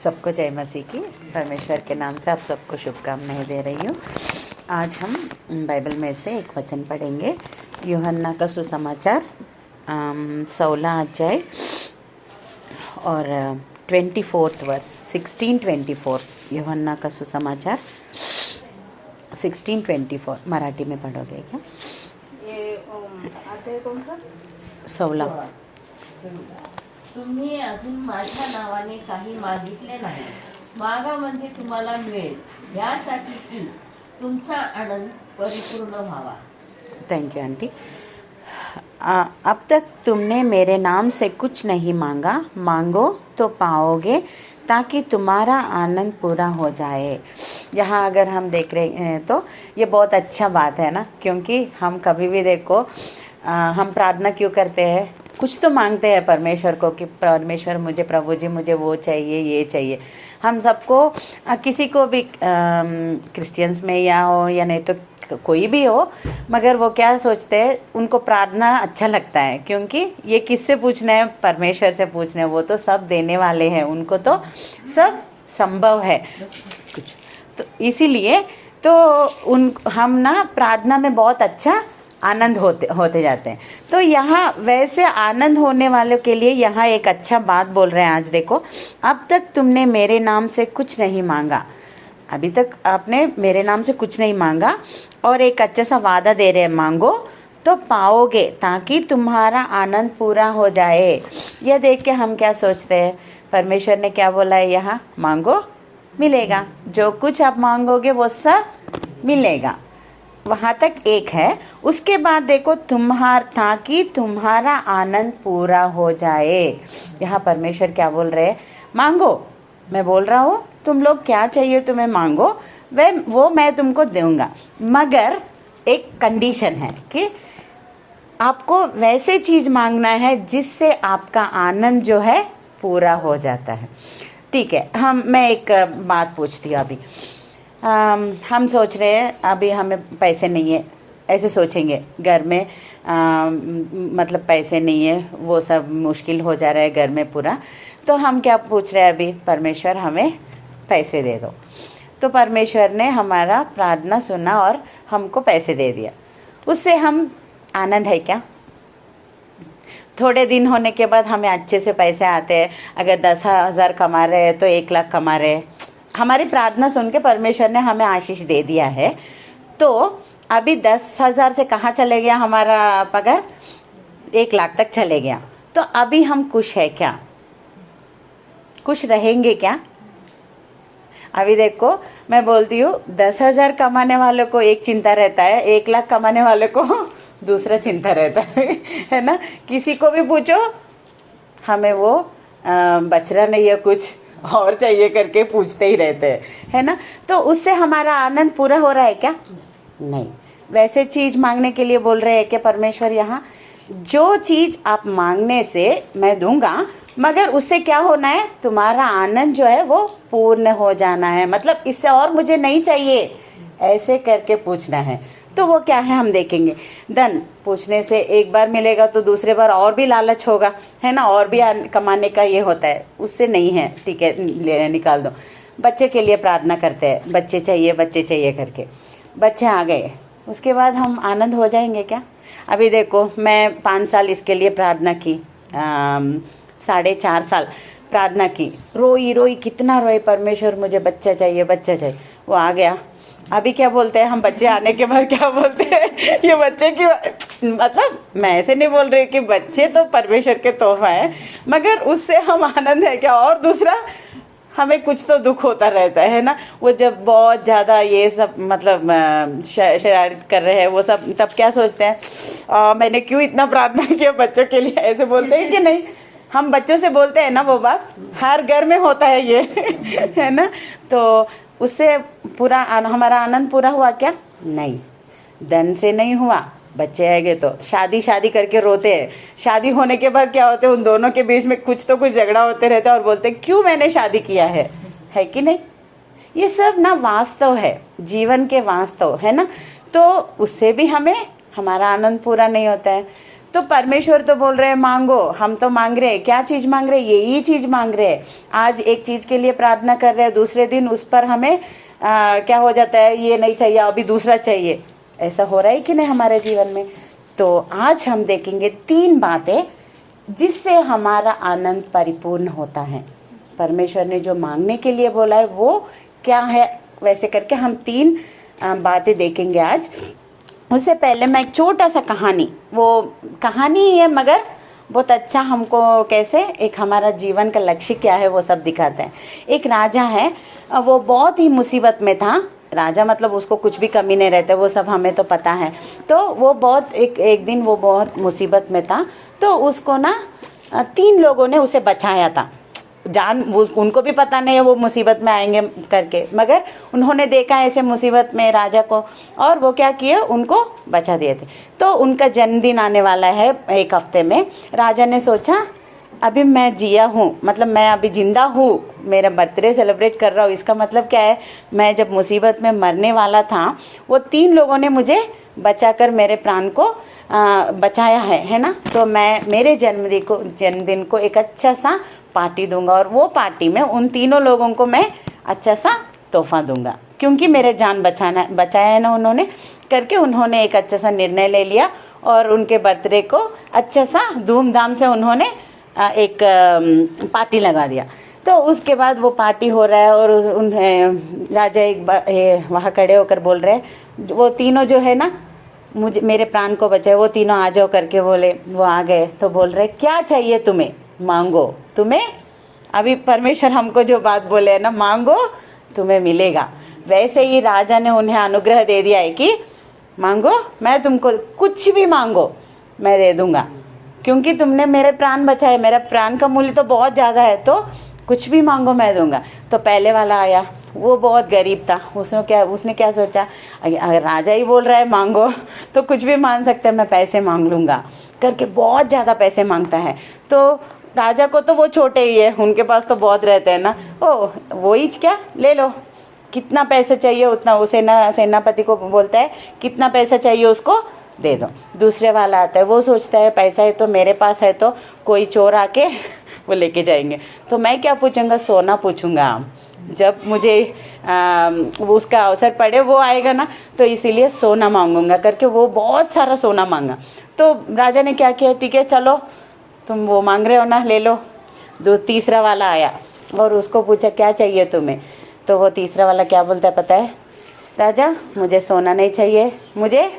सबको जय मसीह की। परमेश्वर के नाम से आप सबको शुभकामनाएं दे रही हूँ। आज हम बाइबल में से एक वचन पढ़ेंगे, यूहन्ना का सुसमाचार 16 अध्याय और 24 वर्स 16:24। यूहन्ना का सुसमाचार 16:24 मराठी में पढ़ोगे क्या? ये अध्याय कौन सा? 16। तुम्ही अजून माझ्या नावाने काही मागितले नाही, मागा म्हणजे तुम्हाला मिळेल, यासाठी की तुमचा आनंद परिपूर्ण व्हावा। Thank you aunty. अब तक तुमने मेरे नाम से कुछ नहीं मांगा, मांगो तो पाओगे ताकि तुम्हारा आनंद पूरा हो जाए। यहाँ अगर हम देख रहे हैं तो ये बहुत अच्छा बात है ना, क्योंकि हम कभी भी देखो हम प्रार्थना क्यों करते हैं, कुछ तो मांगते हैं परमेश्वर को कि परमेश्वर मुझे, प्रभु जी मुझे वो चाहिए, ये चाहिए। हम सबको किसी को भी क्रिश्चियंस में या हो या नहीं तो कोई भी हो, मगर वो क्या सोचते हैं, उनको प्रार्थना अच्छा लगता है, क्योंकि ये किससे पूछना है? परमेश्वर से पूछना है। वो तो सब देने वाले हैं, उनको तो सब संभव है कुछ। तो इसीलिए तो हम ना प्रार्थना में बहुत अच्छा आनंद होते जाते हैं। तो यहाँ वैसे आनंद होने वालों के लिए यहाँ एक अच्छा बात बोल रहे हैं। आज देखो, अब तक तुमने मेरे नाम से कुछ नहीं मांगा, अभी तक आपने मेरे नाम से कुछ नहीं मांगा, और एक अच्छा सा वादा दे रहे हैं, मांगो तो पाओगे ताकि तुम्हारा आनंद पूरा हो जाए। यह देख के हम क्या सोचते हैं? परमेश्वर ने क्या बोला है यहाँ? मांगो मिलेगा, जो कुछ आप मांगोगे वो सब मिलेगा। वहाँ तक एक है। उसके बाद देखो, ताकि तुम्हारा आनंद पूरा हो जाए। यहाँ परमेश्वर क्या बोल रहे हैं? मांगो, मैं बोल रहा हूँ तुम लोग क्या चाहिए तुम्हें मांगो, वो मैं तुमको दूंगा, मगर एक कंडीशन है कि आपको वैसे चीज़ मांगना है जिससे आपका आनंद जो है पूरा हो जाता है। ठीक है, मैं एक बात पूछती हूँ अभी। हम सोच रहे हैं अभी हमें पैसे नहीं है, ऐसे सोचेंगे घर में मतलब पैसे नहीं है, वो सब मुश्किल हो जा रहा है घर में पूरा। तो हम क्या पूछ रहे हैं अभी? परमेश्वर हमें पैसे दे दो। तो परमेश्वर ने हमारा प्रार्थना सुना और हमको पैसे दे दिया। उससे हम आनंद है क्या? थोड़े दिन होने के बाद हमें अच्छे से पैसे आते हैं। अगर 10,000 कमा रहे हैं तो 1 लाख कमा रहे हैं। हमारी प्रार्थना सुन के परमेश्वर ने हमें आशीष दे दिया है। तो अभी 10,000 से कहाँ चले गया हमारा पगार? 1 लाख तक चले गया। तो अभी हम खुश है क्या? खुश रहेंगे क्या? अभी देखो, मैं बोलती हूँ 10,000 कमाने वालों को एक चिंता रहता है, 1 लाख कमाने वाले को दूसरा चिंता रहता है ना। किसी को भी पूछो, हमें वो बच रहा नहीं है, कुछ और चाहिए करके पूछते ही रहते हैं, है ना। तो उससे हमारा आनंद पूरा हो रहा है क्या? नहीं। वैसे चीज मांगने के लिए बोल रहे हैं कि परमेश्वर यहाँ, जो चीज आप मांगने से मैं दूंगा, मगर उससे क्या होना है? तुम्हारा आनंद जो है वो पूर्ण हो जाना है, मतलब इससे और मुझे नहीं चाहिए, ऐसे करके पूछना है। तो वो क्या है हम देखेंगे। धन पूछने से एक बार मिलेगा तो दूसरे बार और भी लालच होगा, है ना, और भी कमाने का ये होता है, उससे नहीं है। ठीक है, निकाल दो। बच्चे के लिए प्रार्थना करते हैं, बच्चे चाहिए करके, बच्चे आ गए, उसके बाद हम आनंद हो जाएंगे क्या? अभी देखो, मैं 5 साल इसके लिए प्रार्थना की, 4.5 साल प्रार्थना की, रोई कितना रोई, परमेश्वर मुझे बच्चा चाहिए। वो आ गया। अभी क्या बोलते हैं हम? बच्चे आने के बाद क्या बोलते हैं? ये बच्चे की, मतलब मैं ऐसे नहीं बोल रही कि बच्चे तो परमेश्वर के तोहफा है, मगर उससे हम आनंद है क्या? और दूसरा, हमें कुछ तो दुख होता रहता है ना। वो जब बहुत ज़्यादा ये सब मतलब शरारत कर रहे हैं वो सब, तब क्या सोचते हैं, मैंने क्यों इतना प्रार्थना किया बच्चों के लिए, ऐसे बोलते हैं कि नहीं? हम बच्चों से बोलते हैं ना, वो बात हर घर में होता है ये है ना। तो उससे पूरा हमारा आनंद पूरा हुआ क्या? नहीं। धन से नहीं हुआ। बच्चे आएंगे तो शादी करके रोते हैं। शादी होने के बाद क्या होते हैं? उन दोनों के बीच में कुछ झगड़ा होते रहता है और बोलते हैं क्यों मैंने शादी किया है कि नहीं? ये सब ना वास्तव है, जीवन के वास्तव है ना। तो उससे भी हमें हमारा आनंद पूरा नहीं होता है। तो परमेश्वर तो बोल रहे हैं मांगो, हम तो मांग रहे हैं, क्या चीज मांग रहे हैं? यही चीज मांग रहे हैं। आज एक चीज के लिए प्रार्थना कर रहे हैं, दूसरे दिन उस पर हमें क्या हो जाता है, ये नहीं चाहिए अभी दूसरा चाहिए। ऐसा हो रहा है कि नहीं हमारे जीवन में? तो आज हम देखेंगे 3 बातें जिससे हमारा आनंद परिपूर्ण होता है। परमेश्वर ने जो मांगने के लिए बोला है वो क्या है, वैसे करके हम 3 बातें देखेंगे आज। उससे पहले मैं एक छोटा सा कहानी, वो कहानी ही है मगर बहुत अच्छा हमको कैसे एक हमारा जीवन का लक्ष्य क्या है वो सब दिखाता है। एक राजा है, वो बहुत ही मुसीबत में था। राजा मतलब उसको कुछ भी कमी नहीं रहता, वो सब हमें तो पता है। तो वो बहुत एक दिन वो बहुत मुसीबत में था, तो उसको ना 3 लोगों ने उसे बचाया था। उनको भी पता नहीं है वो मुसीबत में आएंगे करके, मगर उन्होंने देखा ऐसे मुसीबत में राजा को, और वो क्या किए, उनको बचा दिए थे। तो उनका जन्मदिन आने वाला है 1 हफ्ते में। राजा ने सोचा अभी मैं जिया हूँ, मतलब मैं अभी जिंदा हूँ, मेरा बर्थडे सेलिब्रेट कर रहा हूँ, इसका मतलब क्या है, मैं जब मुसीबत में मरने वाला था वो 3 लोगों ने मुझे बचाकर मेरे प्राण को बचाया है ना। तो मैं मेरे जन्मदिन को एक अच्छा सा पार्टी दूंगा, और वो पार्टी में उन 3 लोगों को मैं अच्छा सा तोहफा दूंगा, क्योंकि मेरे जान बचाया है ना उन्होंने करके। उन्होंने एक अच्छा सा निर्णय ले लिया और उनके बर्थडे को अच्छा सा धूमधाम से उन्होंने एक पार्टी लगा दिया। तो उसके बाद वो पार्टी हो रहा है, और उन्हें राजा एक बार वहाँ खड़े होकर बोल रहे हैं, वो 3 जो है ना मुझे मेरे प्राण को बचाए, वो 3 आ जाओ करके बोले। वो आ गए तो बोल रहे क्या चाहिए तुम्हें, मांगो, तुम्हें अभी परमेश्वर हमको जो बात बोले है ना, मांगो तुम्हें मिलेगा। वैसे ही राजा ने उन्हें अनुग्रह दे दिया है कि मांगो, मैं तुमको कुछ भी मांगो मैं दे दूंगा, क्योंकि तुमने मेरे प्राण बचाए, मेरा प्राण का मूल्य तो बहुत ज़्यादा है, तो कुछ भी मांगो मैं दूंगा। तो पहले वाला आया, वो बहुत गरीब था। उसने क्या सोचा, अगर राजा ही बोल रहा है मांगो तो कुछ भी मांग सकते हैं, मैं पैसे मांग लूँगा करके बहुत ज़्यादा पैसे मांगता है। तो राजा को तो वो छोटे ही है, उनके पास तो बहुत रहते हैं ना, ओ वो ही क्या ले लो, कितना पैसा चाहिए उतना। वो सेनापति को बोलता है कितना पैसा चाहिए उसको दे दो। दूसरे वाला आता है, वो सोचता है पैसा है तो मेरे पास है, तो कोई चोर आके वो लेके जाएंगे, तो मैं क्या पूछूंगा, सोना पूछूंगा। जब मुझे उसका अवसर पड़े वो आएगा ना, तो इसीलिए सोना मांगूंगा करके वो बहुत सारा सोना मांगा। तो राजा ने क्या किया, ठीक है चलो तुम वो मांग रहे हो ना, ले लो। तीसरा वाला आया और उसको पूछा क्या चाहिए तुम्हें, तो वो तीसरा वाला क्या बोलता है पता है, राजा मुझे सोना नहीं चाहिए, मुझे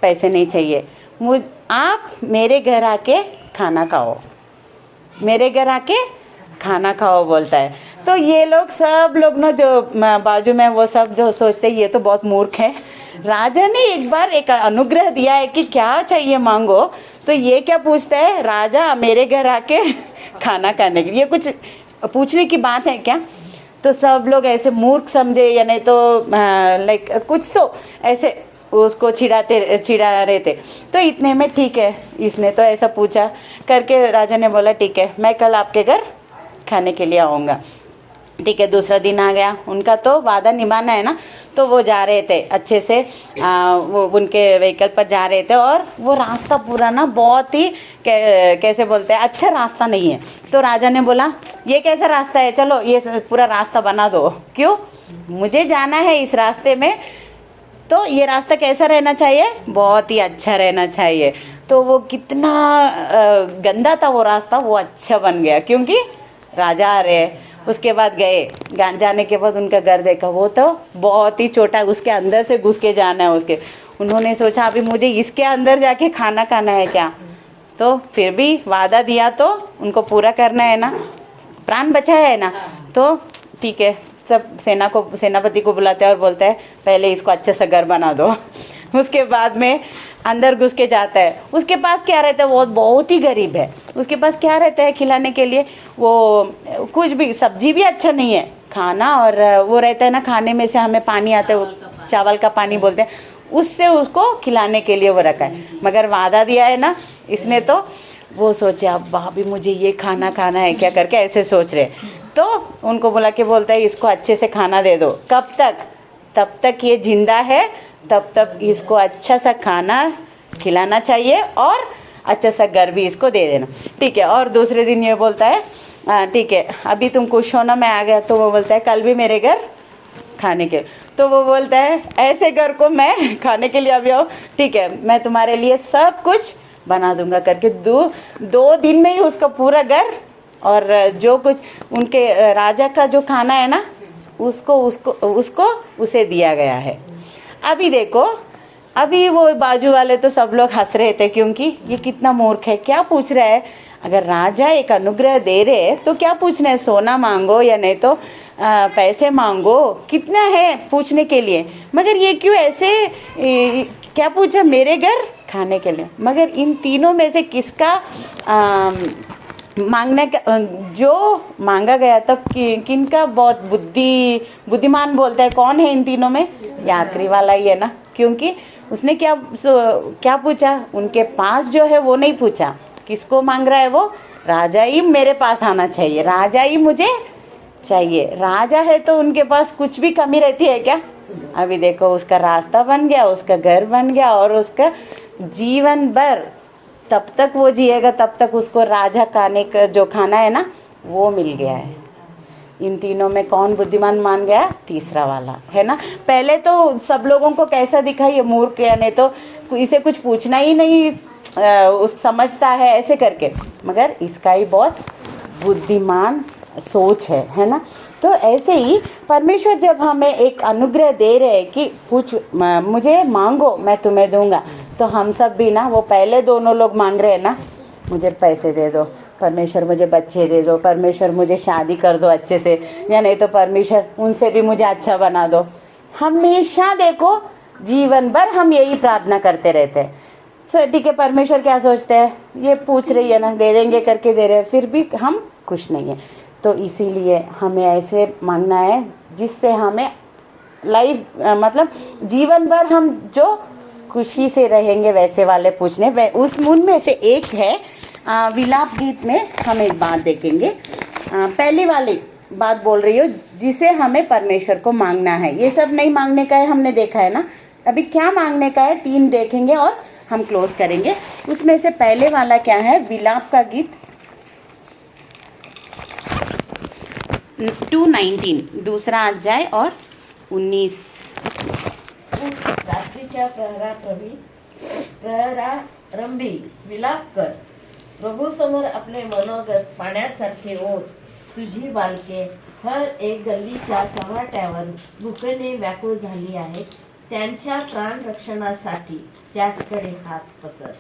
पैसे नहीं चाहिए, आप मेरे घर आके खाना खाओ, मेरे घर आके खाना खाओ बोलता है। तो ये लोग सब लोग ना जो बाजू में वो सब जो सोचते हैं ये तो बहुत मूर्ख है। राजा ने एक बार एक अनुग्रह दिया है कि क्या चाहिए मांगो, तो ये क्या पूछता है, राजा मेरे घर आके खाना खाने के लिए, ये कुछ पूछने की बात है क्या? तो सब लोग ऐसे मूर्ख समझे, या नहीं तो लाइक कुछ तो ऐसे उसको चिढ़ा रहे थे। तो इतने में ठीक है, इसने तो ऐसा पूछा करके राजा ने बोला ठीक है मैं कल आपके घर खाने के लिए आऊँगा। ठीक है, दूसरा दिन आ गया, उनका तो वादा निभाना है ना। तो वो जा रहे थे अच्छे से, वो उनके व्हीकल पर जा रहे थे, और वो रास्ता पूरा ना बहुत ही कैसे बोलते हैं, अच्छा रास्ता नहीं है। तो राजा ने बोला ये कैसा रास्ता है, चलो ये पूरा रास्ता बना दो। क्यों, मुझे जाना है इस रास्ते में, तो ये रास्ता कैसा रहना चाहिए, बहुत ही अच्छा रहना चाहिए। तो वो कितना गंदा था वो रास्ता, वो अच्छा बन गया क्योंकि राजा आ रहे। उसके बाद गए, जाने के बाद उनका घर देखा, वो तो बहुत ही छोटा, उसके अंदर से घुस के जाना है उसके। उन्होंने सोचा अभी मुझे इसके अंदर जाके खाना खाना है क्या, तो फिर भी वादा दिया तो उनको पूरा करना है ना, प्राण बचाया है ना, तो ठीक है। सब सेनापति को बुलाते हैं और बोलता है पहले इसको अच्छे से घर बना दो। उसके बाद में अंदर घुस के जाता है, उसके पास क्या रहता है, वो बहुत ही गरीब है, उसके पास क्या रहता है खिलाने के लिए, वो कुछ भी, सब्जी भी अच्छा नहीं है खाना, और वो रहता है ना खाने में से हमें पानी आता है, चावल का पानी बोलते हैं, उससे उसको खिलाने के लिए वो रखा है। मगर वादा दिया है ना इसने, तो वो सोचे अब भाभी मुझे ये खाना खाना है क्या करके ऐसे सोच रहे। तो उनको बुला के बोलता है इसको अच्छे से खाना दे दो, कब तक, तब तक ये जिंदा है तब तक इसको अच्छा सा खाना खिलाना चाहिए, और अच्छा सा घर भी इसको दे देना, ठीक है। और दूसरे दिन ये बोलता है ठीक है अभी तुम खुश हो ना, मैं आ गया। तो वो बोलता है कल भी मेरे घर खाने के, तो वो बोलता है ऐसे घर को मैं खाने के लिए अभी आओ, ठीक है मैं तुम्हारे लिए सब कुछ बना दूंगा करके 2 दिन में ही उसका पूरा घर और जो कुछ उनके राजा का जो खाना है ना उसको उसे दिया गया है। अभी देखो, अभी वो बाजू वाले तो सब लोग हंस रहे थे क्योंकि ये कितना मूर्ख है, क्या पूछ रहा है। अगर राजा एक अनुग्रह दे रहे तो क्या पूछना है, सोना मांगो या नहीं तो पैसे मांगो, कितना है पूछने के लिए। मगर ये क्यों ऐसे क्या पूछा, मेरे घर खाने के लिए। मगर इन तीनों में से किसका मांगने का जो मांगा गया था किनका बहुत बुद्धिमान बोलता है, कौन है इन तीनों में, ये आखिरी वाला ही है ना। क्योंकि उसने क्या पूछा, उनके पास जो है वो नहीं पूछा, किसको मांग रहा है वो, राजा ही मेरे पास आना चाहिए, राजा ही मुझे चाहिए। राजा है तो उनके पास कुछ भी कमी रहती है क्या। अभी देखो उसका रास्ता बन गया, उसका घर बन गया और उसका जीवन भर तब तक वो जिएगा तब तक उसको राजा खाने का जो खाना है ना वो मिल गया है। इन तीनों में कौन बुद्धिमान मान गया, तीसरा वाला है ना। पहले तो सब लोगों को कैसा दिखा, ये मूर्ख है, नहीं तो इसे कुछ पूछना ही नहीं समझता है ऐसे करके, मगर इसका ही बहुत बुद्धिमान सोच है ना। तो ऐसे ही परमेश्वर जब हमें एक अनुग्रह दे रहे हैं कि कुछ मुझे मांगो मैं तुम्हें दूंगा, तो हम सब भी ना वो पहले दोनों लोग मांग रहे हैं ना, मुझे पैसे दे दो परमेश्वर, मुझे बच्चे दे दो परमेश्वर, मुझे शादी कर दो अच्छे से, या नहीं तो परमेश्वर उनसे भी मुझे अच्छा बना दो। हमेशा देखो जीवन भर हम यही प्रार्थना करते रहते हैं। सर ठीक है, परमेश्वर क्या सोचते हैं, ये पूछ रही है ना, दे देंगे करके दे रहे हैं, फिर भी हम खुश नहीं है। तो इसीलिए हमें ऐसे मांगना है जिससे हमें लाइफ मतलब जीवन भर हम जो खुशी से रहेंगे वैसे वाले पूछने। उस उनमें से एक है विलाप गीत में हम एक बात देखेंगे। पहली वाली बात बोल रही हो जिसे हमें परमेश्वर को मांगना है, ये सब नहीं मांगने का है, हमने देखा है ना। अभी क्या मांगने का है 3 देखेंगे और हम क्लोज करेंगे। उसमें से पहले वाला क्या है, विलाप का गीत 2:19 दूसरा अध्याय और 19। रात्रीच्या प्रहरारंभी विलाप कर, प्रभू समोर आपले मनोगत पाण्यासारखे ओत, तुझी बालके हर एक गल्लीच्या चव्हाट्यावर भुकेने व्याकुळ झाली आहेत, त्यांच्या प्राण रक्षणासाठी त्याचकडे हात पसर।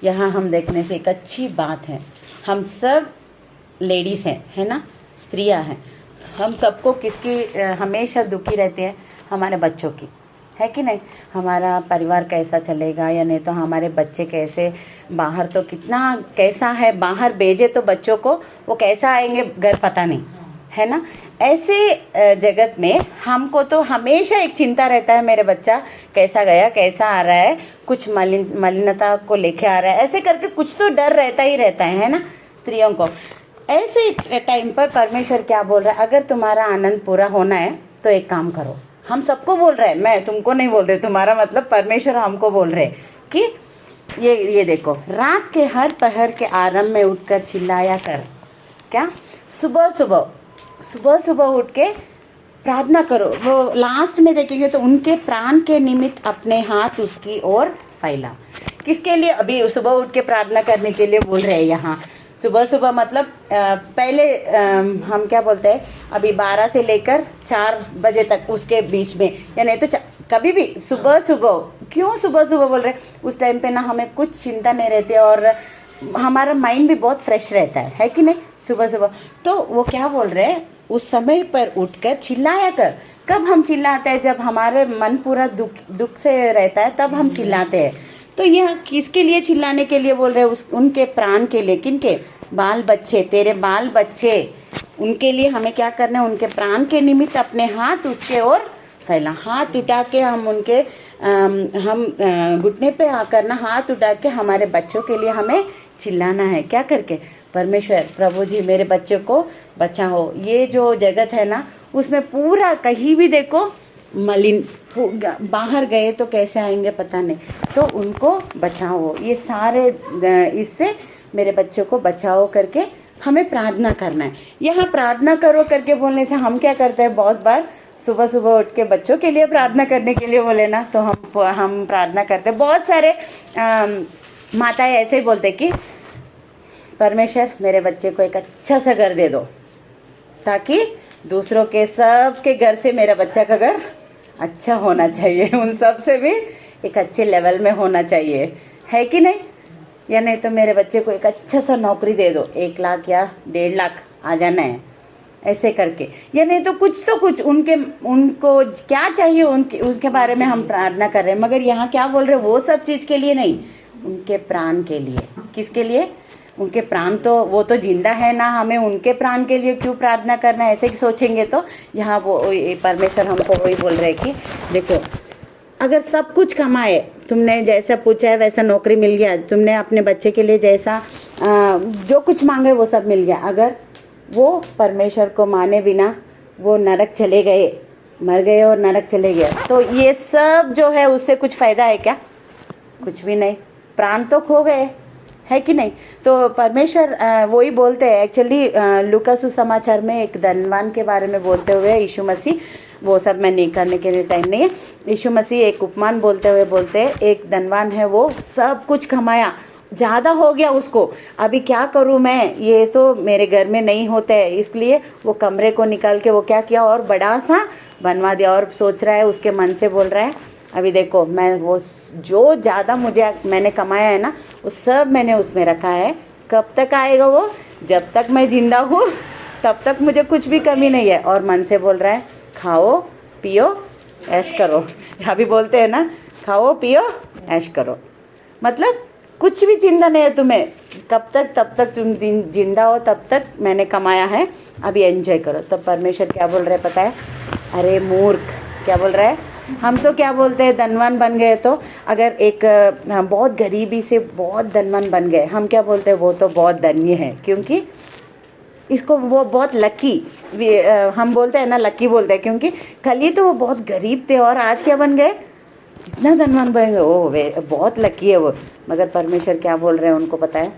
यहाँ हम देखने से एक अच्छी बात है, हम सब लेडीज़ हैं है ना, स्त्रियां हैं, हम सबको किसकी हमेशा दुखी रहते हैं, हमारे बच्चों की, है कि नहीं। हमारा परिवार कैसा चलेगा या नहीं तो हमारे बच्चे कैसे, बाहर तो कितना कैसा है, बाहर भेजे तो बच्चों को वो कैसा आएंगे घर पता नहीं है ना। ऐसे जगत में हमको तो हमेशा एक चिंता रहता है, मेरे बच्चा कैसा गया, कैसा आ रहा है, कुछ मलिनता को लेके आ रहा है, ऐसे करके कुछ तो डर रहता ही रहता है ना स्त्रियों को। ऐसे टाइम पर परमेश्वर क्या बोल रहा है, अगर तुम्हारा आनंद पूरा होना है तो एक काम करो। हम सबको बोल रहे हैं, मैं तुमको नहीं बोल रहे, तुम्हारा मतलब परमेश्वर हमको बोल रहे कि ये देखो, रात के हर पहर के आरंभ में उठकर चिल्लाया कर। क्या, सुबह सुबह उठ के प्रार्थना करो। वो लास्ट में देखेंगे तो उनके प्राण के निमित्त अपने हाथ उसकी ओर फैला। किसके लिए, अभी सुबह उठ के प्रार्थना करने के लिए बोल रहे हैं यहाँ। सुबह मतलब पहले हम क्या बोलते हैं, अभी 12 से लेकर 4 बजे तक उसके बीच में, या नहीं तो कभी भी सुबह क्यों सुबह बोल रहे, उस टाइम पे ना हमें कुछ चिंता नहीं रहती और हमारा माइंड भी बहुत फ्रेश रहता है कि नहीं सुबह। तो वो क्या बोल रहे हैं, उस समय पर उठकर चिल्लाया कर। कब हम चिल्लाते हैं, जब हमारे मन पूरा दुख से रहता है तब हम चिल्लाते हैं। तो यह किसके लिए चिल्लाने के लिए बोल रहे हैं, उनके प्राण के लिए, किनके, बाल बच्चे, तेरे बाल बच्चे, उनके लिए हमें क्या करना है, उनके प्राण के निमित्त अपने हाथ उसके ओर फैला। हाथ उठा के हम उनके हम घुटने पे आकर ना हाथ उठा के हमारे बच्चों के लिए हमें चिल्लाना है। क्या करके, परमेश्वर प्रभु जी मेरे बच्चों को बचाओ। ये जो जगत है ना उसमें पूरा कहीं भी देखो मलिन बाहर गए तो कैसे आएंगे पता नहीं, तो उनको बचाओ। ये सारे इससे मेरे बच्चों को बचाओ करके हमें प्रार्थना करना है। यहाँ प्रार्थना करो करके बोलने से हम क्या करते हैं, बहुत बार सुबह सुबह उठ के बच्चों के लिए प्रार्थना करने के लिए बोले ना, तो हम प्रार्थना करते हैं। बहुत सारे माताएं ऐसे ही बोलते कि परमेश्वर मेरे बच्चे को एक अच्छा सा घर दे दो, ताकि दूसरों के सबके घर से मेरा बच्चा का घर अच्छा होना चाहिए, उन सब से भी एक अच्छे लेवल में होना चाहिए, है कि नहीं? या नहीं तो मेरे बच्चे को एक अच्छा सा नौकरी दे दो, 1 लाख या 1.5 लाख आ जाना है, ऐसे करके। या नहीं तो कुछ उनको क्या चाहिए उनके बारे में हम प्रार्थना कर रहे हैं। मगर यहाँ क्या बोल रहे हैं, वो सब चीज़ के लिए नहीं, उनके प्राण के लिए। किसके लिए? उनके प्राण, तो वो तो जिंदा है ना, हमें उनके प्राण के लिए क्यों प्रार्थना करना है, ऐसे ही सोचेंगे तो यहाँ वो परमेश्वर हमको वही बोल रहे हैं कि देखो, अगर सब कुछ कमाए, तुमने जैसा पूछा है वैसा नौकरी मिल गया, तुमने अपने बच्चे के लिए जैसा जो कुछ मांगे वो सब मिल गया, अगर वो परमेश्वर को माने बिना वो नरक चले गए, मर गए और नरक चले गए, तो ये सब जो है उससे कुछ फ़ायदा है क्या? कुछ भी नहीं, प्राण तो खो गए, है कि नहीं? तो परमेश्वर वही बोलते हैं। एक्चुअली लूका सुसमाचार में एक धनवान के बारे में बोलते हुए यीशु मसीह, वो सब मैं नहीं करने के लिए टाइम नहीं है, यीशु मसीह एक उपमान बोलते हुए बोलते हैं, एक धनवान है, वो सब कुछ कमाया, ज़्यादा हो गया उसको, अभी क्या करूँ मैं, ये तो मेरे घर में नहीं होता है, इसलिए वो कमरे को निकाल के वो क्या किया और बड़ा सा बनवा दिया, और सोच रहा है, उसके मन से बोल रहा है, अभी देखो मैं वो जो ज़्यादा मैंने कमाया है ना, वो सब मैंने उसमें रखा है, कब तक आएगा वो? जब तक मैं जिंदा हूँ तब तक मुझे कुछ भी कमी नहीं है। और मन से बोल रहा है, खाओ पियो ऐश करो, अभी बोलते हैं ना, खाओ पियो ऐश करो, मतलब कुछ भी चिंता नहीं है तुम्हें, कब तक, तब तक तुम जिंदा हो, तब तक मैंने कमाया है, अभी एंजॉय करो। तब परमेश्वर क्या बोल रहे हैं पता है? अरे मूर्ख, क्या बोल रहा है? हम तो क्या बोलते हैं, धनवान बन गए, तो अगर एक बहुत गरीबी से बहुत धनवान बन गए, हम क्या बोलते हैं, वो तो बहुत धन्य है, क्योंकि इसको वो बहुत लकी, हम बोलते हैं ना, लकी बोलते हैं, क्योंकि कल ही तो वो बहुत गरीब थे और आज क्या बन गए, इतना धनवान बन गए, ओ वे बहुत लकी है वो। मगर परमेश्वर क्या बोल रहे हैं उनको पता है?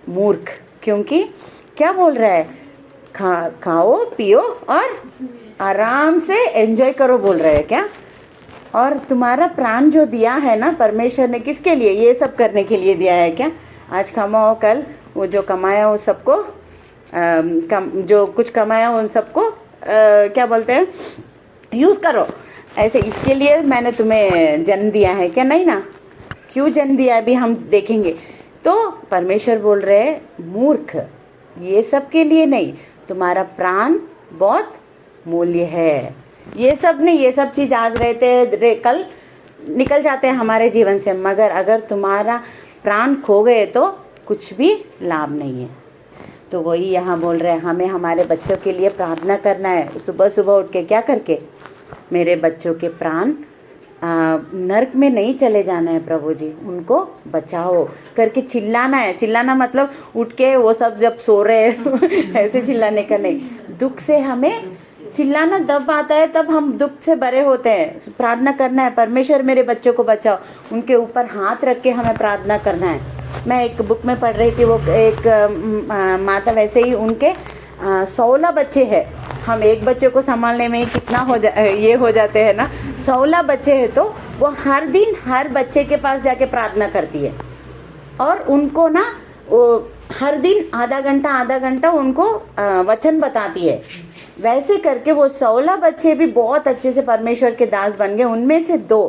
मूर्ख, क्योंकि क्या बोल रहा है, खाओ पियो और आराम से एंजॉय करो बोल रहे हैं क्या? और तुम्हारा प्राण जो दिया है ना परमेश्वर ने, किसके लिए? ये सब करने के लिए दिया है क्या? आज कमाओ, कल वो जो कमाया वो सबको जो कुछ कमाया उन सबको क्या बोलते हैं, यूज़ करो, ऐसे इसके लिए मैंने तुम्हें जन्म दिया है क्या? नहीं ना, क्यों जन्म दिया अभी हम देखेंगे। तो परमेश्वर बोल रहे हैं, मूर्ख, ये सब के लिए नहीं, तुम्हारा प्राण बहुत मूल्य है। ये सब नहीं, ये सब चीज़ आज रहते कल निकल जाते हैं हमारे जीवन से, मगर अगर तुम्हारा प्राण खो गए तो कुछ भी लाभ नहीं है। तो वही यहाँ बोल रहे हैं, हमें हमारे बच्चों के लिए प्रार्थना करना है, सुबह सुबह उठ के क्या करके, मेरे बच्चों के प्राण नरक में नहीं चले जाना है प्रभु जी, उनको बचाओ करके चिल्लाना है। चिल्लाना मतलब उठ के वो सब जब सो रहे ऐसे चिल्लाने का नहीं, दुख से हमें चिल्लाना तब आता है, तब हम दुख से भरे होते हैं। प्रार्थना करना है, परमेश्वर मेरे बच्चों को बचाओ, उनके ऊपर हाथ रख के हमें प्रार्थना करना है। मैं एक बुक में पढ़ रही थी, वो एक माता वैसे ही उनके 16 बच्चे हैं, हम एक बच्चे को संभालने में ही कितना ये हो जाते हैं ना, 16 बच्चे हैं, तो वो हर दिन हर बच्चे के पास जाके प्रार्थना करती है, और उनको ना वो हर दिन आधा घंटा उनको वचन बताती है। वैसे करके वो 16 बच्चे भी बहुत अच्छे से परमेश्वर के दास बन गए। उनमें से 2,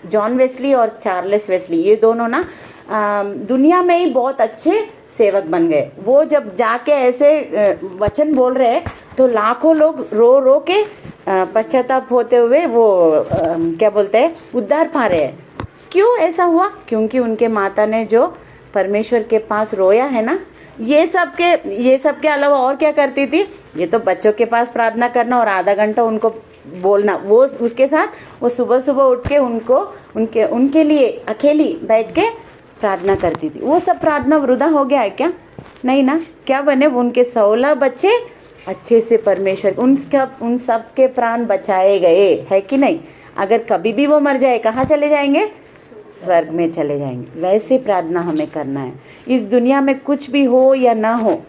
जॉन वेस्ली और चार्ल्स वेस्ली, ये दोनों ना दुनिया में ही बहुत अच्छे सेवक बन गए। वो जब जाके ऐसे वचन बोल रहे हैं तो लाखों लोग रो रो के पश्चाताप होते हुए वो क्या बोलते हैं, उद्धार पा रहे हैं। क्यों ऐसा हुआ? क्योंकि उनके माता ने जो परमेश्वर के पास रोया है ना, ये सब के अलावा और क्या करती थी? ये तो बच्चों के पास प्रार्थना करना और आधा घंटा उनको बोलना, वो उसके साथ वो सुबह सुबह उठ के उनके लिए अकेली बैठ के प्रार्थना करती थी। वो सब प्रार्थना वृथा हो गया है क्या? नहीं ना। क्या बने? उनके 16 बच्चे अच्छे से परमेश्वर उन सब के प्राण बचाए गए, है कि नहीं। अगर कभी भी वो मर जाए कहाँ चले जाएंगे, स्वर्ग में चले जाएंगे। वैसे प्रार्थना हमें करना है। इस दुनिया में कुछ भी हो या ना हो,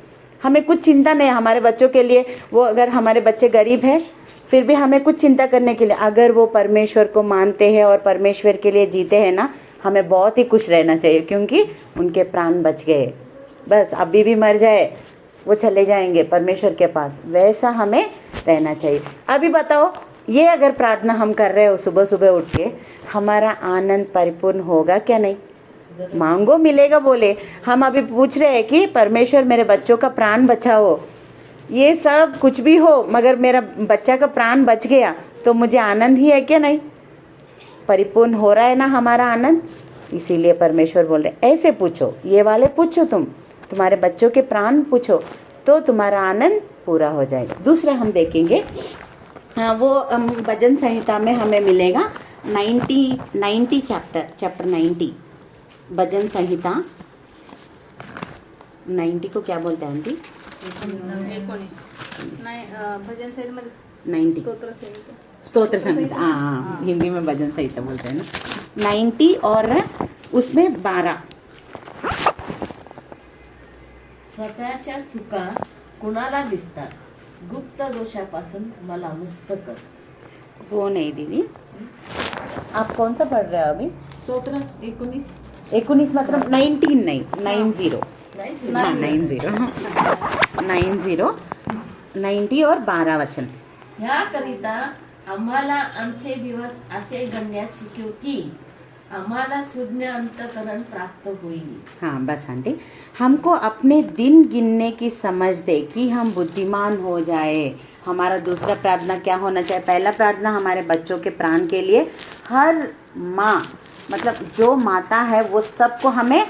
हमें कुछ चिंता नहीं है हमारे बच्चों के लिए। वो अगर हमारे बच्चे गरीब हैं फिर भी हमें कुछ चिंता करने के लिए, अगर वो परमेश्वर को मानते हैं और परमेश्वर के लिए जीते हैं ना, हमें बहुत ही खुश रहना चाहिए, क्योंकि उनके प्राण बच गए। बस अभी भी मर जाए वो चले जाएंगे परमेश्वर के पास, वैसा हमें रहना चाहिए। अभी बताओ, ये अगर प्रार्थना हम कर रहे हो सुबह सुबह उठ के, हमारा आनंद परिपूर्ण होगा क्या नहीं। मांगो मिलेगा बोले, हम अभी पूछ रहे हैं कि परमेश्वर मेरे बच्चों का प्राण बचाओ। ये सब कुछ भी हो मगर मेरा बच्चा का प्राण बच गया तो मुझे आनंद ही है क्या नहीं, परिपूर्ण हो रहा है ना हमारा आनंद। इसीलिए परमेश्वर बोल रहे ऐसे पूछो, ये वाले पूछो, तुम्हारे बच्चों के प्राण पूछो तो तुम्हारा आनंद पूरा हो जाएगा। दूसरा हम देखेंगे, वो भजन संहिता में हमें मिलेगा 90 चैप्टर 90 भजन संहिता। 90 को क्या बोलते हैं आंटी? 90 स्तोत्र संहिता, हाँ हिंदी में भजन संहिता बोलते हैं ना। 90 और उसमें 12, स्वतःच्या चुका कुणाला दिसतात, गुप्त दोषापासून मला मुक्त कर। वो नहीं दीदी, आप कौन सा पढ़ रहे हो अभी? स्तोत्र 19 मतलब 19 नहीं, 90 हाँ 90 और 12 वचन। ह्याकरिता आम्हाला आमचे दिवस असे गणण्यात शिकव की आम्हाला सुज्ञ अंतकरण प्राप्त होईल। हाँ बस आंटी, हमको अपने दिन गिनने की समझ दे कि हम बुद्धिमान हो जाए। हमारा दूसरा प्रार्थना क्या होना चाहिए? पहला प्रार्थना हमारे बच्चों के प्राण के लिए, हर माँ मतलब जो माता है वो सबको हमें,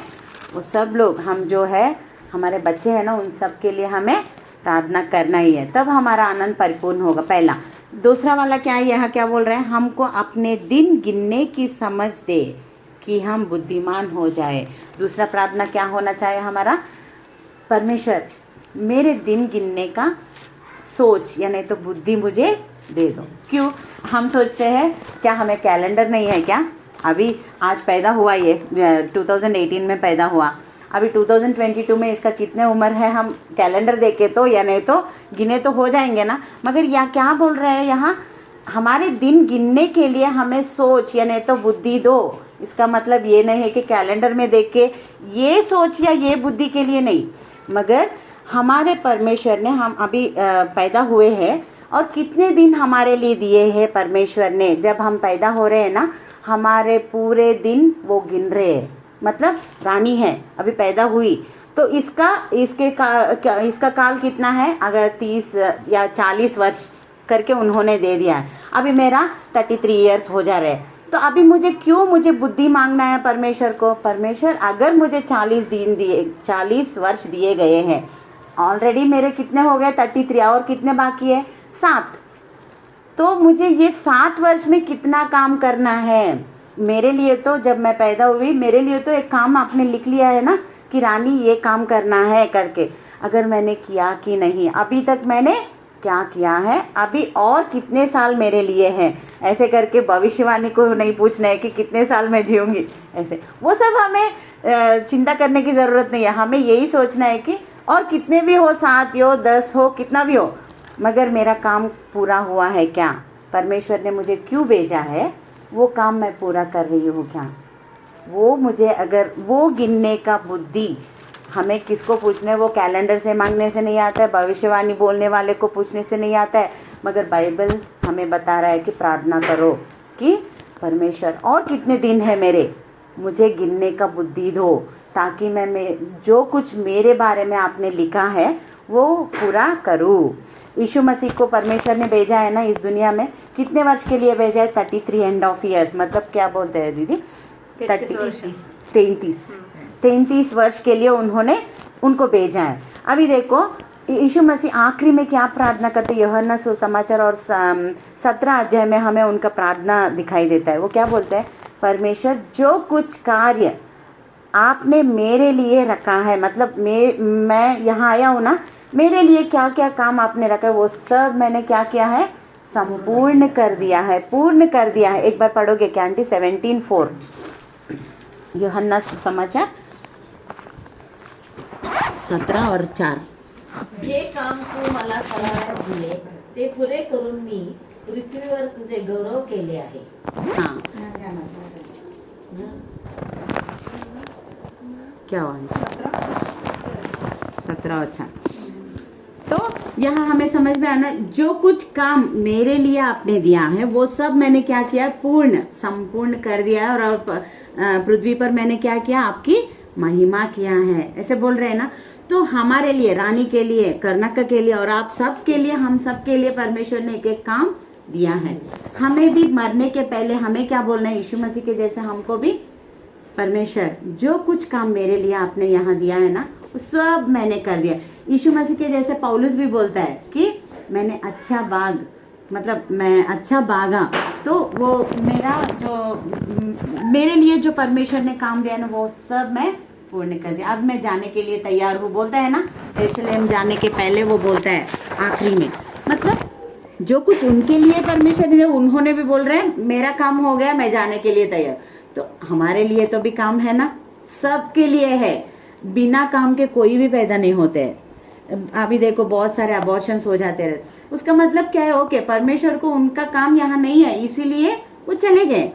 वो सब लोग हम जो है हमारे बच्चे हैं ना, उन सब के लिए हमें प्रार्थना करना ही है, तब हमारा आनंद परिपूर्ण होगा। पहला। दूसरा वाला क्या है, यहाँ क्या बोल रहे हैं? हमको अपने दिन गिनने की समझ दे कि हम बुद्धिमान हो जाए। दूसरा प्रार्थना क्या होना चाहिए हमारा? परमेश्वर मेरे दिन गिनने का सोच या नहीं तो बुद्धि मुझे दे दो। क्यों हम सोचते हैं, क्या हमें कैलेंडर नहीं है क्या? अभी आज पैदा हुआ, ये 2018 में पैदा हुआ, अभी 2022 में इसका कितने उम्र है, हम कैलेंडर देखे तो या नहीं तो गिने तो हो जाएंगे ना। मगर यह क्या बोल रहे हैं यहाँ, हमारे दिन गिनने के लिए हमें सोच या नहीं तो बुद्धि दो। इसका मतलब ये नहीं है कि कैलेंडर में देख के ये सोच या ये बुद्धि के लिए नहीं, मगर हमारे परमेश्वर ने, हम अभी पैदा हुए हैं और कितने दिन हमारे लिए दिए हैं परमेश्वर ने। जब हम पैदा हो रहे हैं ना, हमारे पूरे दिन वो गिन रहे हैं। मतलब रानी है अभी पैदा हुई तो इसका काल कितना है? अगर 30 या 40 वर्ष करके उन्होंने दे दिया है। अभी मेरा 33 इयर्स हो जा रहे हैं, तो अभी मुझे बुद्धि मांगना है परमेश्वर को। परमेश्वर अगर मुझे 40 वर्ष दिए गए हैं, ऑलरेडी मेरे कितने हो गए? 33, और कितने बाकी है? 7। तो मुझे ये 7 वर्ष में कितना काम करना है मेरे लिए। तो जब मैं पैदा हुई मेरे लिए तो एक काम आपने लिख लिया है ना कि रानी ये काम करना है करके। अगर मैंने किया कि नहीं, अभी तक मैंने क्या किया है, अभी और कितने साल मेरे लिए हैं, ऐसे करके भविष्यवाणी को नहीं पूछना है कि कितने साल मैं जीऊँगी। ऐसे वो सब हमें चिंता करने की ज़रूरत नहीं है। हमें यही सोचना है कि और कितने भी हो, 7 हो 10 हो कितना भी हो, मगर मेरा काम पूरा हुआ है क्या? परमेश्वर ने मुझे क्यों भेजा है, वो काम मैं पूरा कर रही हूँ क्या? वो मुझे, अगर वो गिनने का बुद्धि हमें किसको पूछने, वो कैलेंडर से मांगने से नहीं आता है, भविष्यवाणी बोलने वाले को पूछने से नहीं आता है, मगर बाइबल हमें बता रहा है कि प्रार्थना करो कि परमेश्वर और कितने दिन है मेरे, मुझे गिनने का बुद्धि दो, ताकि मैं जो कुछ मेरे बारे में आपने लिखा है वो पूरा करूँ। यीशु मसीह को परमेश्वर ने भेजा है ना इस दुनिया में, कितने वर्ष के लिए भेजा है? 33.5 ईयर्स, मतलब क्या बोलते हैं दीदी? 33 वर्ष के लिए उनको भेजा है। अभी देखो यीशु मसीह आखिरी में क्या प्रार्थना करते? यूहन्ना सुसमाचार और 17 अध्याय में हमें उनका प्रार्थना दिखाई देता है। वो क्या बोलते हैं? परमेश्वर जो कुछ कार्य आपने मेरे लिए रखा है, मतलब मैं यहाँ आया हूँ ना, मेरे लिए क्या क्या काम आपने रखा है वो सब मैंने क्या किया है, संपूर्ण कर दिया है, पूर्ण कर दिया है। एक बार पढ़ोगे क्या आंटी? 17:4 यूहन्ना समाचार 17 और 4। जे काम तू मला करावयास दिले ते पुरे करून मी पृथ्वीवर तुझे गौरव केले आहे. हाँ क्या हुआ? 17 और 4। तो यहाँ हमें समझ में आना, जो कुछ काम मेरे लिए आपने दिया है वो सब मैंने क्या किया, पूर्ण संपूर्ण कर दिया है। और पृथ्वी पर मैंने क्या किया, आपकी महिमा किया है, ऐसे बोल रहे हैं ना। तो हमारे लिए, रानी के लिए, कर्णक के लिए और आप सब के लिए, हम सब के लिए परमेश्वर ने एक एक काम दिया है। हमें भी मरने के पहले हमें क्या बोलना है, यीशु मसीह के जैसे हमको भी परमेश्वर जो कुछ काम मेरे लिए आपने यहाँ दिया है ना वो सब मैंने कर दिया। यीशु मसीह के जैसे पौलुस भी बोलता है कि मैंने अच्छा बाग, मतलब मैं अच्छा बागा। तो वो मेरा जो मेरे लिए जो परमेश्वर ने काम दिया ना वो सब मैं पूर्ण कर दिया। अब मैं जाने के लिए तैयार हूँ, बोलता है ना, यरूशलेम जाने के पहले वो बोलता है आखिरी में, मतलब जो कुछ उनके लिए परमेश्वर ने, उन्होंने भी बोल रहे हैं मेरा काम हो गया, मैं जाने के लिए तैयार। तो हमारे लिए तो भी काम है ना, सबके लिए है। बिना काम के कोई भी पैदा नहीं होते हैं। अभी देखो बहुत सारे अबॉर्शंस हो जाते रहते, उसका मतलब क्या है, ओके परमेश्वर को उनका काम यहाँ नहीं है इसीलिए वो चले गए।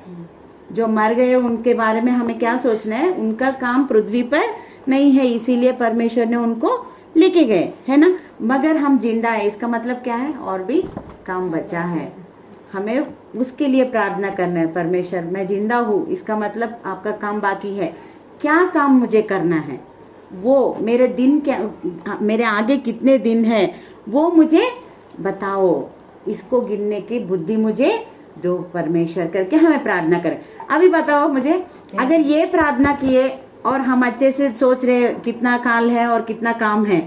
जो मर गए उनके बारे में हमें क्या सोचना है, उनका काम पृथ्वी पर नहीं है इसीलिए परमेश्वर ने उनको लेके गए, है ना। मगर हम जिंदा है, इसका मतलब क्या है, और भी काम बचा है, हमें उसके लिए प्रार्थना करना है। परमेश्वर मैं जिंदा हूँ, इसका मतलब आपका काम बाकी है। क्या काम मुझे करना है, वो मेरे दिन क्या, मेरे आगे कितने दिन है वो मुझे बताओ, इसको गिनने की बुद्धि मुझे दो परमेश्वर, करके हमें प्रार्थना करें। अभी बताओ मुझे, अगर ये प्रार्थना किए और हम अच्छे से सोच रहे कितना काल है और कितना काम है,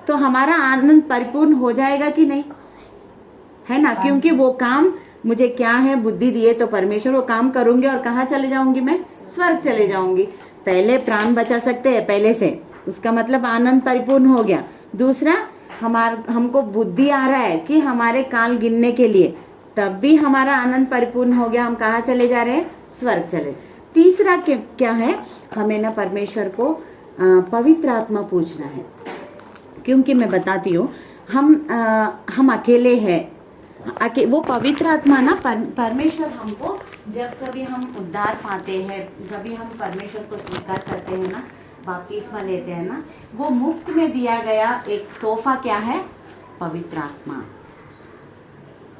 तो हमारा आनंद परिपूर्ण हो जाएगा कि नहीं, है ना। क्योंकि वो काम मुझे क्या है, बुद्धि दिए तो परमेश्वर, वो काम करूंगी और कहाँ चले जाऊंगी, मैं स्वर्ग चले जाऊंगी। पहले प्राण बचा सकते हैं पहले से, उसका मतलब आनंद परिपूर्ण हो गया। दूसरा, हमको बुद्धि आ रहा है कि हमारे काल गिनने के लिए, तब भी हमारा आनंद परिपूर्ण हो गया। हम कहाँ चले जा रहे हैं, स्वर्ग चले। तीसरा क्या है, हमें ना परमेश्वर को पवित्र आत्मा पूछना है। क्योंकि मैं बताती हूँ, हम अकेले हैं, वो पवित्र आत्मा ना, परमेश्वर हमको जब कभी हम उद्धार पाते हैं, कभी हम परमेश्वर को स्वीकार करते हैं ना, बपतिस्मा लेते हैं ना, वो मुफ्त में दिया गया एक तोहफा क्या है, पवित्र आत्मा।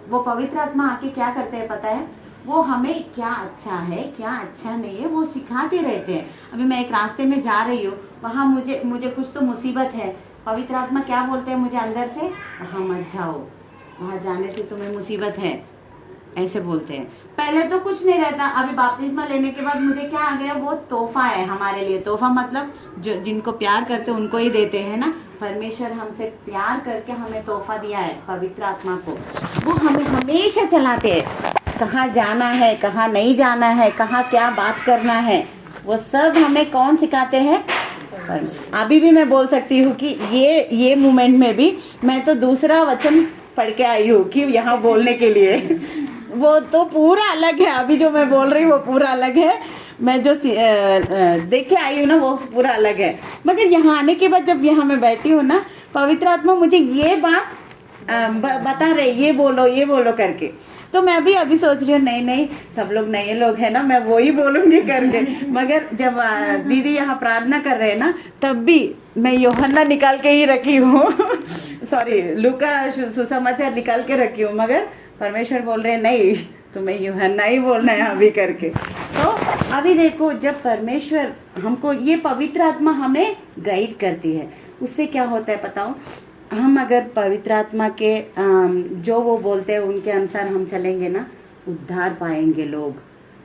वो पवित्र आत्मा आके क्या करते हैं पता है, वो हमें क्या अच्छा है क्या अच्छा नहीं है वो सिखाते रहते हैं। अभी मैं एक रास्ते में जा रही हूँ, वहाँ मुझे कुछ तो मुसीबत है, पवित्र आत्मा क्या बोलते हैं मुझे अंदर से, वहाँ मत जाओ, वहाँ जाने से तुम्हें मुसीबत है, ऐसे बोलते हैं। पहले तो कुछ नहीं रहता, अभी बपतिस्मा लेने के बाद मुझे क्या आ गया, वो तोहफा है हमारे लिए। तोहफा मतलब जो जिनको प्यार करते उनको ही देते हैं ना। परमेश्वर हमसे प्यार करके हमें तोहफा दिया है पवित्र आत्मा को, वो हमें हमेशा चलाते हैं, कहाँ जाना है कहाँ नहीं जाना है, कहाँ क्या बात करना है, वो सब हमें कौन सिखाते हैं। अभी भी मैं बोल सकती हूँ कि ये मोमेंट में भी मैं तो दूसरा वचन पढ़ के आई हूँ कि यहाँ बोलने के लिए, वो तो पूरा अलग है। अभी जो मैं बोल रही हूँ वो पूरा अलग है, मैं जो देख के आई हूँ ना वो पूरा अलग है। मगर यहाँ आने के बाद जब यहाँ मैं बैठी हूँ ना, पवित्र आत्मा मुझे ये बात बता रहे, ये बोलो करके, तो मैं भी अभी सोच रही हूँ नहीं सब लोग नए लोग हैं ना, मैं वो ही बोलूंगी करके। मगर जब दीदी यहाँ प्रार्थना कर रहे हैं ना, तब भी मैं यूहन्ना निकाल के ही रखी हूँ सॉरी, लूका सुसमाचार निकाल के रखी हूँ, मगर परमेश्वर बोल रहे हैं नहीं तुम्हें यूहन्ना ही बोलना है अभी करके। तो अभी देखो, जब परमेश्वर हमको, ये पवित्र आत्मा हमें गाइड करती है, उससे क्या होता है बताओ, हम अगर पवित्र आत्मा के जो वो बोलते हैं उनके अनुसार हम चलेंगे ना, उद्धार पाएंगे लोग,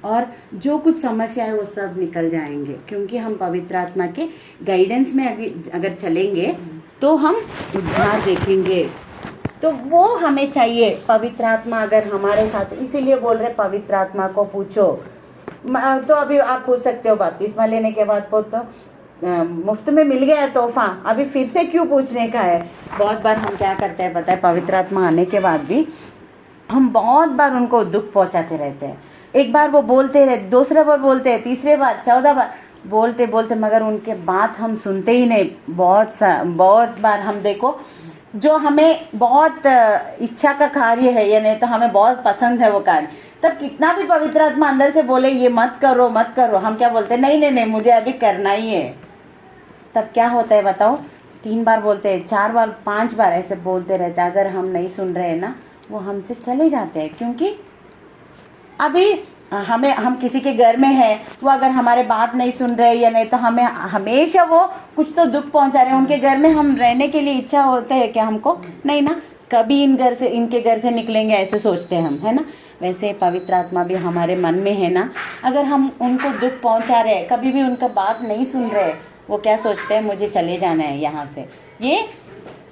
और जो कुछ समस्या है वो सब निकल जाएंगे। क्योंकि हम पवित्र आत्मा के गाइडेंस में अगर चलेंगे तो हम उद्धार देखेंगे। तो वो हमें चाहिए, पवित्र आत्मा अगर हमारे साथ, इसीलिए बोल रहे पवित्र आत्मा को पूछो। तो अभी आप पूछ सकते हो बपतिस्मा लेने के बाद तो मुफ्त में मिल गया है तोहफा, अभी फिर से क्यों पूछने का है। बहुत बार हम क्या करते हैं पता है, पवित्र आत्मा आने के बाद भी हम बहुत बार उनको दुख पहुंचाते रहते हैं। एक बार वो बोलते रहे, दूसरे बार बोलते हैं, तीसरे बार, 14 बार बोलते बोलते, मगर उनके बात हम सुनते ही नहीं। बहुत बार हम देखो, जो हमें बहुत इच्छा का कार्य है या नहीं तो हमें बहुत पसंद है वो कार्य, तब कितना भी पवित्र आत्मा अंदर से बोले ये मत करो मत करो, हम क्या बोलते हैं, नहीं नहीं नहीं मुझे अभी करना ही है। तब क्या होता है बताओ, 3 बार बोलते हैं, 4 बार, 5 बार ऐसे बोलते रहते हैं। अगर हम नहीं सुन रहे हैं ना, वो हमसे चले जाते हैं। क्योंकि अभी हम किसी के घर में है, वो अगर हमारे बात नहीं सुन रहे या नहीं तो हमें हमेशा वो कुछ तो दुख पहुंचा रहे हैं। उनके घर में हम रहने के लिए इच्छा होता है क्या हमको, नहीं ना, कभी इनके घर से निकलेंगे ऐसे सोचते हैं हम, है ना। वैसे पवित्र आत्मा भी हमारे मन में है ना, अगर हम उनको दुख पहुंचा रहे हैं, कभी भी उनका बात नहीं सुन रहे, वो क्या सोचते हैं, मुझे चले जाना है यहाँ से, ये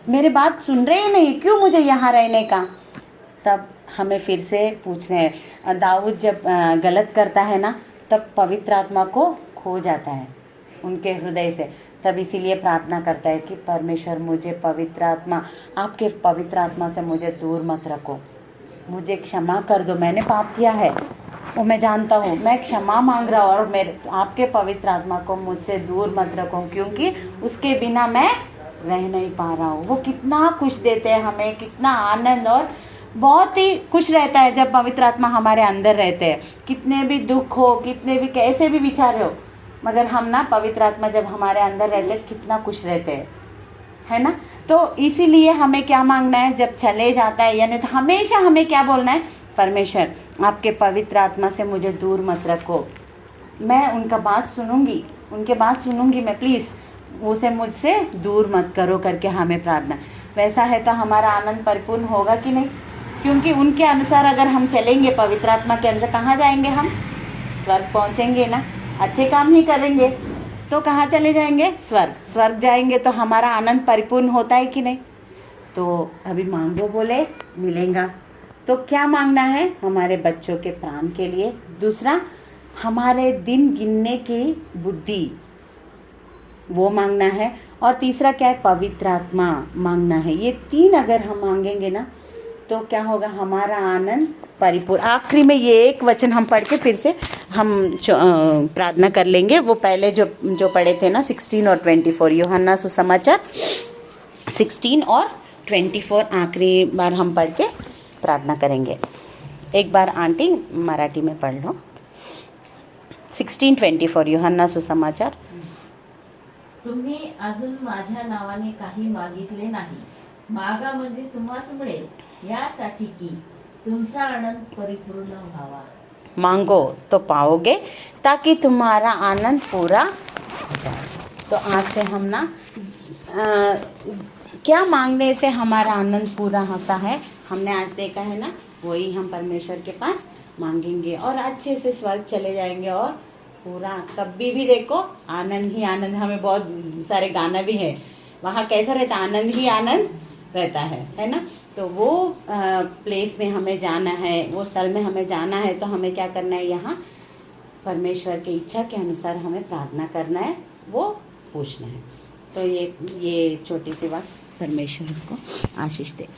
मेरे बात सुन रहे ही नहीं, क्यों मुझे यहाँ रहने का। तब हमें फिर से पूछना है, दाऊद जब गलत करता है ना, तब पवित्र आत्मा को खो जाता है उनके हृदय से। तब इसीलिए प्रार्थना करता है कि परमेश्वर मुझे पवित्र आत्मा, आपके पवित्र आत्मा से मुझे दूर मत रखो, मुझे क्षमा कर दो, मैंने पाप किया है वो मैं जानता हूँ, मैं क्षमा मांग रहा हूँ, और मेरे आपके पवित्र आत्मा को मुझसे दूर मत रखो, क्योंकि उसके बिना मैं रह नहीं पा रहा हूँ। वो कितना खुश देते हैं हमें, कितना आनंद, और बहुत ही खुश रहता है जब पवित्र आत्मा हमारे अंदर रहते हैं। कितने भी दुख हो, कितने भी कैसे भी विचार हो, मगर हम ना पवित्र आत्मा जब हमारे अंदर रहते हैं कितना खुश रहते हैं, है ना। तो इसीलिए हमें क्या मांगना है, जब चले जाता है यानी तो हमेशा हमें क्या बोलना है, परमेश्वर आपके पवित्र आत्मा से मुझे दूर मत रखो, मैं उनका बात सुनूंगी, उनके बात सुनूंगी मैं, प्लीज़ उसे मुझसे दूर मत करो करके हमें प्रार्थना। वैसा है तो हमारा आनंद परिपूर्ण होगा कि नहीं, क्योंकि उनके अनुसार अगर हम चलेंगे, पवित्र आत्मा के अनुसार, कहाँ जाएंगे हम, स्वर्ग पहुँचेंगे ना। अच्छे काम ही करेंगे तो कहाँ चले जाएंगे, स्वर्ग जाएंगे। तो हमारा आनंद परिपूर्ण होता है कि नहीं। तो अभी मांगो बोले मिलेगा, तो क्या मांगना है, हमारे बच्चों के प्राण के लिए, दूसरा हमारे दिन गिनने की बुद्धि वो मांगना है, और तीसरा क्या है, पवित्र आत्मा मांगना है। ये 3 अगर हम मांगेंगे ना तो क्या होगा, हमारा आनंद परिपूर्ण। आखिरी में ये एक वचन हम पढ़ के फिर से हम प्रार्थना कर लेंगे। वो पहले जो पढ़े थे ना 16 और 24, यूहन्ना सुसमाचार 16 और 24 आखिरी बार हम पढ़ के प्रार्थना करेंगे। एक बार आंटी मराठी में पढ़ लो, 16:24 यूहन्ना सुसमाचार। तुम्ही अजून माझ्या नावाने काही मागितले नाही, मागा म्हणजे तुम्हास मिळेल, यासाठी की तुमचा आनंद परिपूर्ण व्हावा। मांगो तो पाओगे, ताकि तुम्हारा आनंद पूरा हो जाए। तो आज से हम ना क्या मांगने से हमारा आनंद पूरा होता है, हमने आज देखा है ना, वही हम परमेश्वर के पास मांगेंगे और अच्छे से स्वर्ग चले जाएंगे, और पूरा कभी भी देखो आनंद ही आनंद। हमें बहुत सारे गाना भी है, वहाँ कैसा रहता है, आनंद ही आनंद रहता है ना। तो वो प्लेस में हमें जाना है, वो स्थल में हमें जाना है, तो हमें क्या करना है, यहाँ परमेश्वर की इच्छा के अनुसार हमें प्रार्थना करना है, वो पूछना है। तो ये छोटी सी बात, परमेश्वर उसको आशीष दे।